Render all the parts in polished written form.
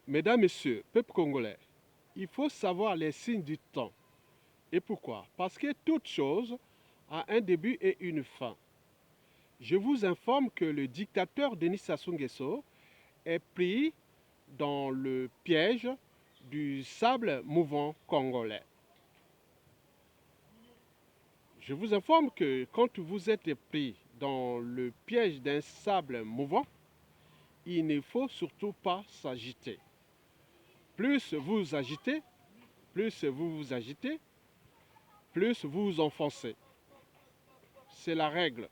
Mesdames, Messieurs, peuple congolais, il faut savoir les signes du temps. Et pourquoi? Parce que toute chose a un début et une fin. Je vous informe que le dictateur Denis Sassou Nguesso est pris dans le piège du sable mouvant congolais. Je vous informe que quand vous êtes pris dans le piège d'un sable mouvant, il ne faut surtout pas s'agiter. Plus vous agitez, plus vous vous agitez, plus vous vous enfoncez. C'est la règle.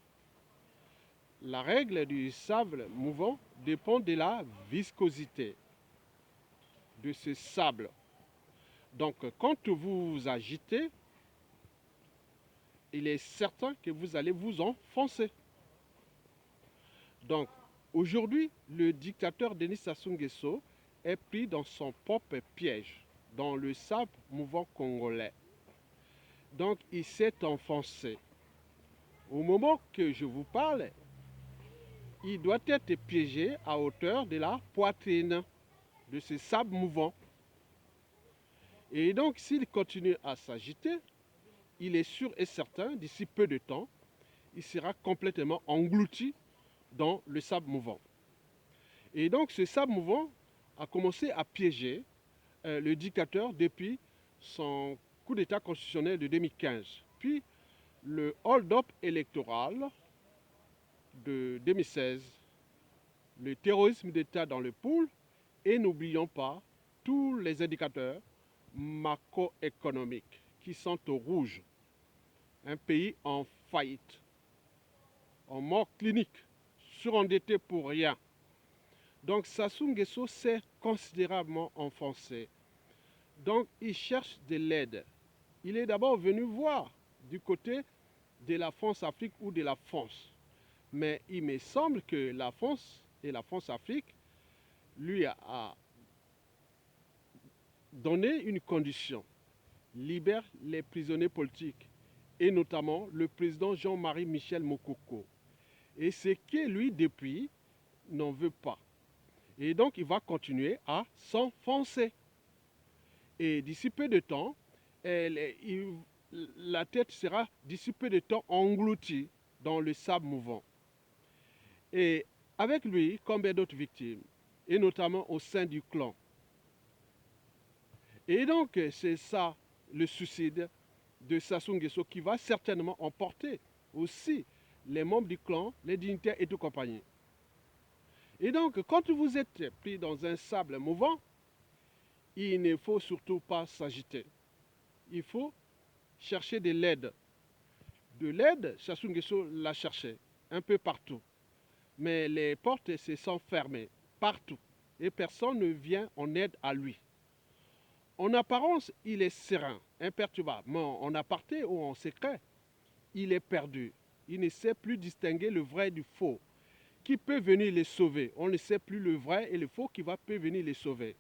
La règle du sable mouvant dépend de la viscosité de ce sable. Donc quand vous vous agitez, il est certain que vous allez vous enfoncer. Donc aujourd'hui, le dictateur Denis Sassou Nguesso est pris dans son propre piège, dans le sable mouvant congolais. Donc il s'est enfoncé. Au moment que je vous parle, il doit être piégé à hauteur de la poitrine de ce sable mouvant. Et donc, s'il continue à s'agiter, il est sûr et certain, d'ici peu de temps, il sera complètement englouti dans le sable mouvant. Et donc, ce sable mouvant a commencé à piéger le dictateur depuis son coup d'État constitutionnel de 2015. Puis, le hold-up électoral de 2016, le terrorisme d'État dans le pool, et n'oublions pas tous les indicateurs macroéconomiques qui sont au rouge. Un pays en faillite, en mort clinique, surendetté pour rien. Donc Sassou Nguesso s'est considérablement enfoncé. Donc il cherche de l'aide. Il est d'abord venu voir du côté de la France-Afrique ou de la France. Mais il me semble que la France et la France-Afrique lui a donné une condition. Libère les prisonniers politiques et notamment le président Jean-Marie Michel Mokoko. Et c'est que lui, depuis, n'en veut pas. Et donc, il va continuer à s'enfoncer. Et d'ici peu de temps, la tête sera d'ici peu de temps engloutie dans le sable mouvant. Et avec lui, combien d'autres victimes, et notamment au sein du clan. Et donc, c'est ça le suicide de Sassou Nguesso qui va certainement emporter aussi les membres du clan, les dignitaires et tout compagnie. Et donc, quand vous êtes pris dans un sable mouvant, il ne faut surtout pas s'agiter. Il faut chercher de l'aide. De l'aide, Sassou Nguesso l'a cherché un peu partout. Mais les portes se sont fermées partout. Et personne ne vient en aide à lui. En apparence, il est serein, imperturbable. Mais en aparté ou en secret, il est perdu. Il ne sait plus distinguer le vrai du faux. Qui peut venir les sauver? On ne sait plus le vrai et le faux qui peut venir les sauver.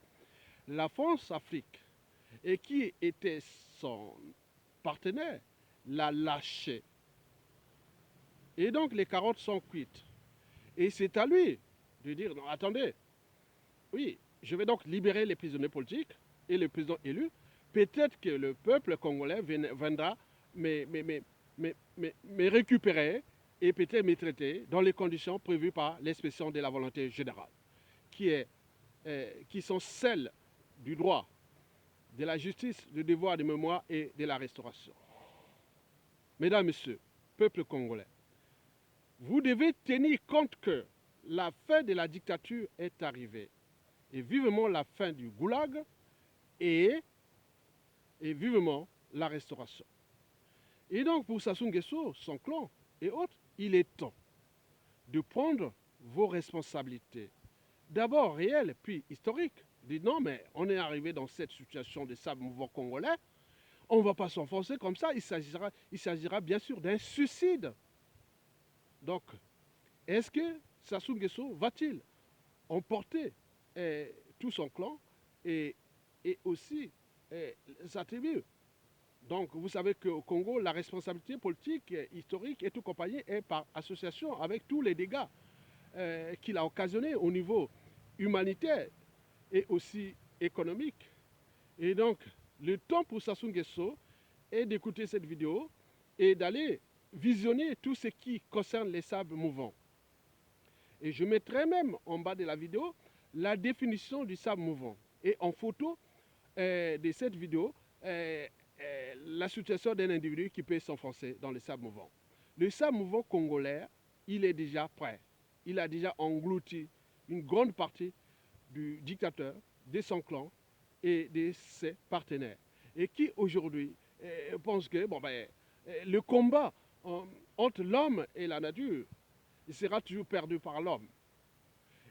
La France-Afrique, et qui était son partenaire, l'a lâché. Et donc les carottes sont cuites. Et c'est à lui de dire, non, attendez, oui, je vais donc libérer les prisonniers politiques et le président élu. Peut-être que le peuple congolais viendra me récupérer et peut-être me traiter dans les conditions prévues par l'expression de la volonté générale, qui sont celles du droit, de la justice, du devoir de mémoire et de la restauration. Mesdames, Messieurs, peuple congolais, vous devez tenir compte que la fin de la dictature est arrivée et vivement la fin du goulag et vivement la restauration. Et donc pour Sassou Nguesso, son clan et autres, il est temps de prendre vos responsabilités. D'abord réelles, puis historiques. Dites non, mais on est arrivé dans cette situation de sable mouvant congolais, on ne va pas s'enfoncer comme ça, il s'agira bien sûr d'un suicide. Donc, est-ce que Sassou Nguesso va-t-il emporter tout son clan et aussi sa tribu? Donc, vous savez qu'au Congo, la responsabilité politique, historique et tout compagnie est par association avec tous les dégâts qu'il a occasionnés au niveau humanitaire et aussi économique. Et donc, le temps pour Sassou Nguesso est d'écouter cette vidéo et d'aller visionner tout ce qui concerne les sables mouvants. Et je mettrai même en bas de la vidéo la définition du sable mouvant. Et en photo de cette vidéo, la situation d'un individu qui peut s'enfoncer dans le sable mouvant. Le sable mouvant congolais, il est déjà prêt. Il a déjà englouti une grande partie du dictateur, de son clan et de ses partenaires. Et qui aujourd'hui pense que le combat entre l'homme et la nature, il sera toujours perdu par l'homme.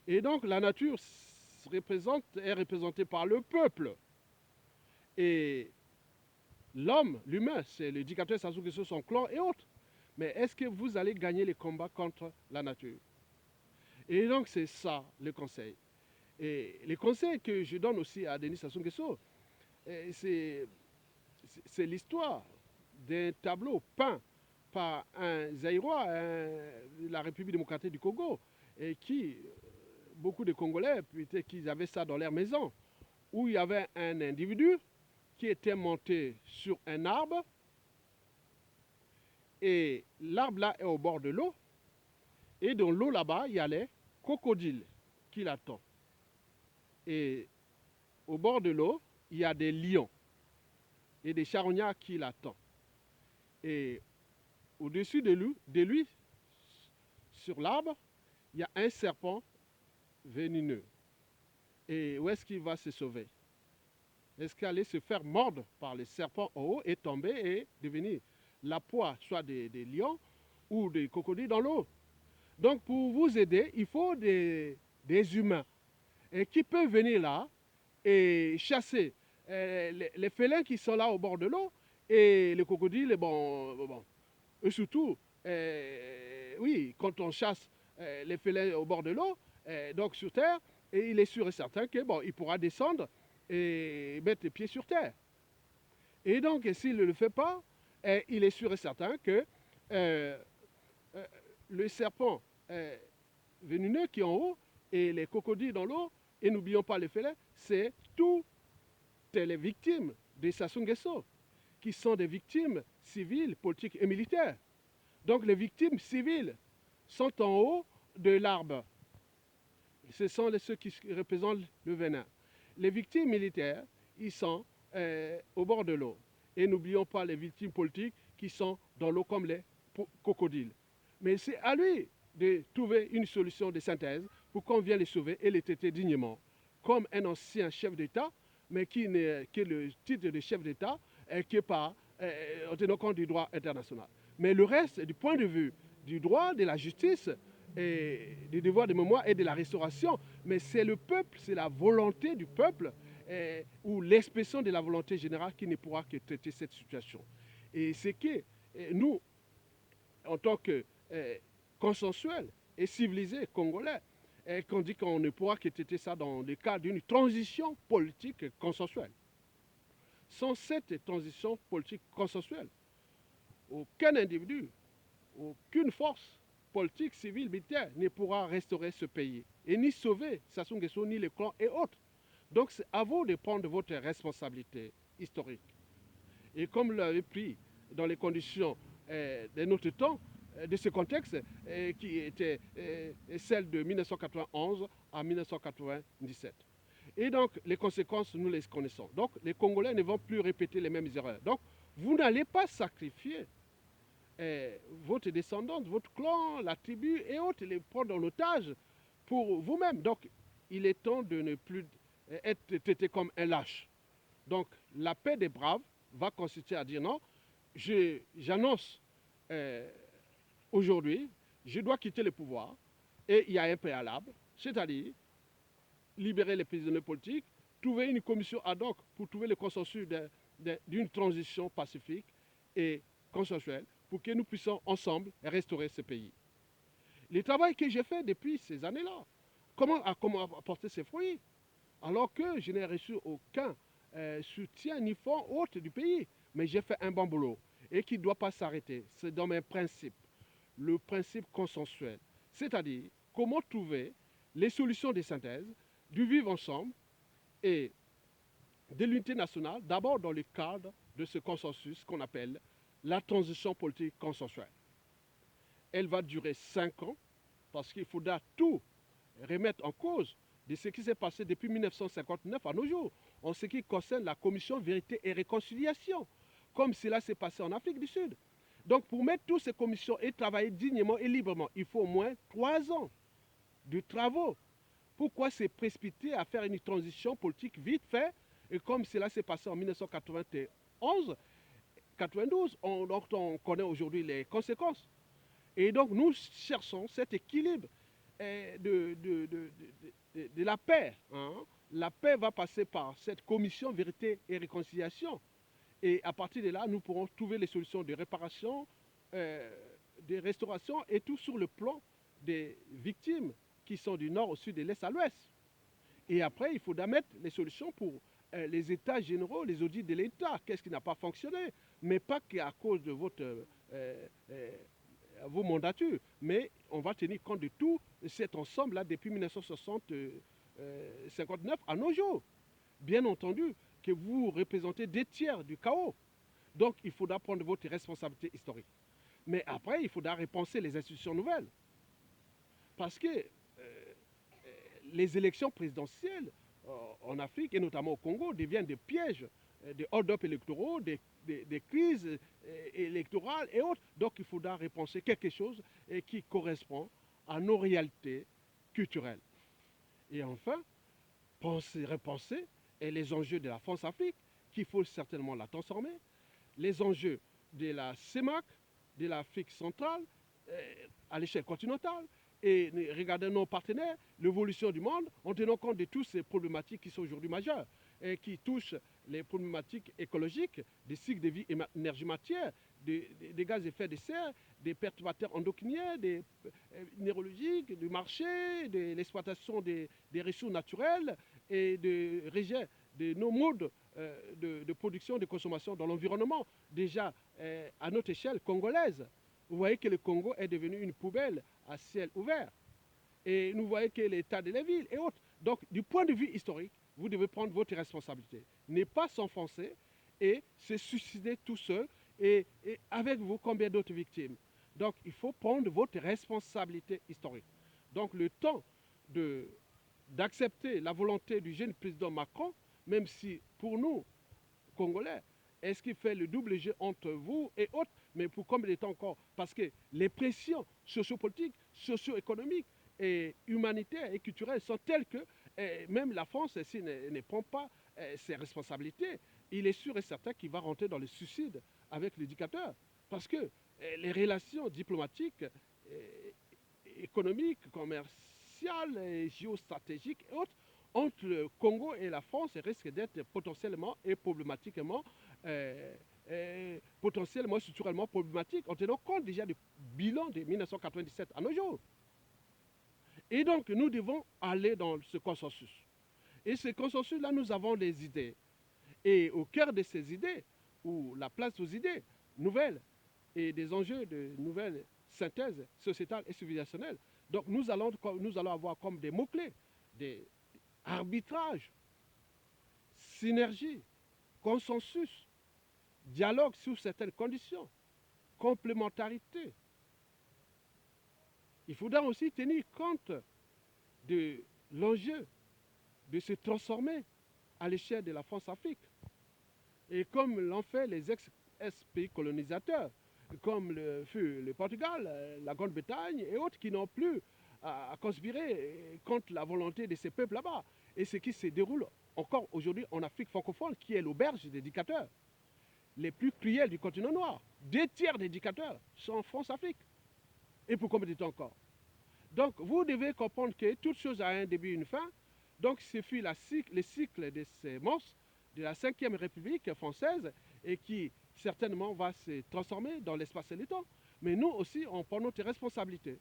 Et donc la nature est représentée par le peuple. Et l'homme, l'humain, c'est le dictateur Sassou Nguesso, son clan et autres. Mais est-ce que vous allez gagner les combats contre la nature? Et donc c'est ça le conseil. Et les conseils que je donne aussi à Denis Sassou Nguesso, c'est l'histoire d'un tableau peint par un Zaïrois, de la République démocratique du Congo, et qui, beaucoup de Congolais, peut-être qu'ils avaient ça dans leur maison, où il y avait un individu qui était monté sur un arbre, et l'arbre là est au bord de l'eau, et dans l'eau là-bas, il y a les crocodiles qui l'attendent. Et au bord de l'eau, il y a des lions et des charognards qui l'attendent. Et au-dessus de lui, sur l'arbre, il y a un serpent venimeux. Et où est-ce qu'il va se sauver? Est-ce qu'il allait se faire mordre par les serpents en haut et tomber et devenir la proie, soit des lions ou des crocodiles dans l'eau? Donc pour vous aider, il faut des humains et qui peuvent venir là et chasser les félins qui sont là au bord de l'eau et les crocodiles, et surtout, oui, quand on chasse les félins au bord de l'eau, donc sur terre, et il est sûr et certain que il pourra descendre et mettre les pieds sur terre. Et donc, s'il ne le fait pas, il est sûr et certain que le serpent venimeux qui est en haut et les crocodiles dans l'eau, et n'oublions pas les félins, c'est toutes les victimes de Sassou Nguesso, qui sont des victimes civiles, politiques et militaires. Donc les victimes civiles sont en haut de l'arbre. Ce sont ceux qui représentent le venin. Les victimes militaires, ils sont au bord de l'eau. Et n'oublions pas les victimes politiques qui sont dans l'eau comme les crocodiles. Mais c'est à lui de trouver une solution de synthèse pour qu'on vienne les sauver et les traiter dignement, comme un ancien chef d'État, mais qui est le titre de chef d'État, qui n'est pas en tenant compte du droit international. Mais le reste, du point de vue du droit, de la justice, et du devoir de mémoire et de la restauration, mais c'est le peuple, c'est la volonté du peuple, ou l'expression de la volonté générale qui ne pourra que traiter cette situation. Et c'est que nous, en tant que consensuels et civilisés congolais, qu'on dit qu'on ne pourra que traiter ça dans le cadre d'une transition politique consensuelle. Sans cette transition politique consensuelle, aucun individu, aucune force politique, civile, militaire ne pourra restaurer ce pays et ni sauver Sassou Nguesso, ni les clans et autres. Donc c'est à vous de prendre votre responsabilité historique. Et comme vous l'avez pris dans les conditions de notre temps, de ce contexte qui était celle de 1991 à 1997. Et donc, les conséquences, nous les connaissons. Donc, les Congolais ne vont plus répéter les mêmes erreurs. Donc, vous n'allez pas sacrifier votre descendance, votre clan, la tribu et autres, les prendre en otage pour vous-même. Donc, il est temps de ne plus être traité comme un lâche. Donc, la paix des braves va consister à dire non, j'annonce aujourd'hui, je dois quitter le pouvoir et il y a un préalable, c'est-à-dire libérer les prisonniers politiques, trouver une commission ad hoc pour trouver le consensus d'une transition pacifique et consensuelle pour que nous puissions ensemble restaurer ce pays. Le travail que j'ai fait depuis ces années-là, comment apporter ses fruits, alors que je n'ai reçu aucun soutien ni fonds autre du pays, mais j'ai fait un bon boulot et qui ne doit pas s'arrêter. C'est dans mes principes, le principe consensuel, c'est-à-dire comment trouver les solutions de synthèse, du vivre ensemble et de l'unité nationale, d'abord dans le cadre de ce consensus qu'on appelle la transition politique consensuelle. Elle va durer 5 ans parce qu'il faudra tout remettre en cause de ce qui s'est passé depuis 1959 à nos jours, en ce qui concerne la commission Vérité et Réconciliation, comme cela s'est passé en Afrique du Sud. Donc pour mettre toutes ces commissions et travailler dignement et librement, il faut au moins 3 ans de travaux. Pourquoi se précipiter à faire une transition politique vite fait, et comme cela s'est passé en 1991, 92, on connaît aujourd'hui les conséquences. Et donc nous cherchons cet équilibre de la paix. Hein. La paix va passer par cette commission Vérité et Réconciliation. Et à partir de là, nous pourrons trouver les solutions de réparation, de restauration et tout sur le plan des victimes qui sont du nord au sud, de l'est à l'ouest. Et après, il faudra mettre les solutions pour les états généraux, les audits de l'État. Qu'est-ce qui n'a pas fonctionné? Mais pas qu'à cause de vos mandatures, mais on va tenir compte de tout cet ensemble-là depuis 1959 à nos jours. Bien entendu que vous représentez 2 tiers du chaos. Donc il faudra prendre votre responsabilité historique. Mais après, il faudra repenser les institutions nouvelles. Parce que les élections présidentielles en Afrique et notamment au Congo deviennent des pièges, des hold-up électoraux, des crises électorales et autres. Donc il faudra repenser quelque chose qui correspond à nos réalités culturelles. Et enfin, repenser les enjeux de la France-Afrique, qu'il faut certainement la transformer, les enjeux de la CEMAC, de l'Afrique centrale, à l'échelle continentale, et regarder nos partenaires, l'évolution du monde, en tenant compte de toutes ces problématiques qui sont aujourd'hui majeures et qui touchent les problématiques écologiques, des cycles de vie énergie-matière, des gaz à effet de serre, des perturbateurs endocriniens, des neurologiques, du marché, de l'exploitation des ressources naturelles et de rejet de nos modes de production, de consommation dans l'environnement, déjà à notre échelle congolaise. Vous voyez que le Congo est devenu une poubelle à ciel ouvert. Et nous voyons que l'état de la ville et autres. Donc, du point de vue historique, vous devez prendre votre responsabilité. Ne pas s'enfoncer et se suicider tout seul et avec vous combien d'autres victimes. Donc, il faut prendre votre responsabilité historique. Donc, le temps d'accepter la volonté du jeune président Macron, même si pour nous, Congolais, est-ce qu'il fait le double jeu entre vous et autres? Mais pour combien de temps encore? Parce que les pressions sociopolitiques, socio-économiques et humanitaires et culturelles sont telles que même la France, s'il ne prend pas ses responsabilités, il est sûr et certain qu'il va rentrer dans le suicide avec les dictateurs. Parce que les relations diplomatiques, économiques, commerciales, géostratégiques et autres entre le Congo et la France risquent d'être potentiellement et problématiquement potentiellement, structurellement problématique en tenant compte déjà du bilan de 1997 à nos jours. Et donc, nous devons aller dans ce consensus. Et ce consensus-là, nous avons des idées. Et au cœur de ces idées, ou la place aux idées nouvelles et des enjeux de nouvelles synthèses sociétales et civilisationnelles, donc nous allons avoir comme des mots-clés, des arbitrages, synergie, consensus, dialogue sous certaines conditions, complémentarité. Il faudra aussi tenir compte de l'enjeu de se transformer à l'échelle de la France-Afrique. Et comme l'ont fait les ex-pays colonisateurs, comme le Portugal, la Grande-Bretagne et autres qui n'ont plus à conspirer contre la volonté de ces peuples là-bas. Et ce qui se déroule encore aujourd'hui en Afrique francophone, qui est l'auberge des dictateurs les plus cruels du continent noir. 2 tiers des dictateurs sont en France-Afrique. Et pour combien de temps encore? Donc, vous devez comprendre que toute chose a un début et une fin. Donc, ce fut le cycle de ces monstres de la 5e République française et qui certainement va se transformer dans l'espace et le temps. Mais nous aussi, on prend notre responsabilité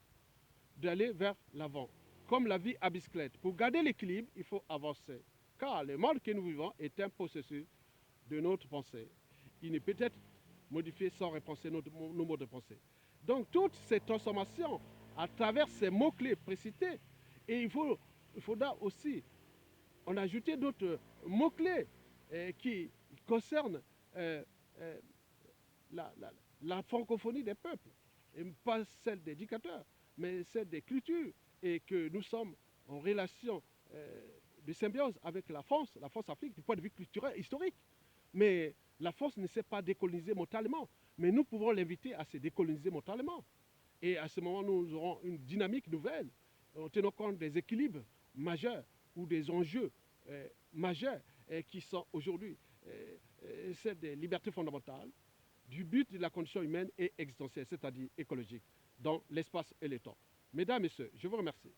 d'aller vers l'avant. Comme la vie à bicyclette. Pour garder l'équilibre, il faut avancer. Car le monde que nous vivons est un processus de notre pensée. Il ne peut être modifié sans repenser nos modes de pensée. Donc, toutes ces transformations à travers ces mots-clés précités, et il faudra aussi on a ajouté d'autres mots-clés qui concernent euh, euh, la, la- la francophonie des peuples, et pas celle des dictateurs, mais celle des cultures, et que nous sommes en relation de symbiose avec la France-Afrique, du point de vue culturel, historique. Mais la France ne s'est pas décolonisée mentalement, mais nous pouvons l'inviter à se décoloniser mentalement. Et à ce moment, nous aurons une dynamique nouvelle, en tenant compte des équilibres majeurs ou des enjeux majeurs qui sont aujourd'hui celles des libertés fondamentales, du but de la condition humaine et existentielle, c'est-à-dire écologique, dans l'espace et le temps. Mesdames, Messieurs, je vous remercie.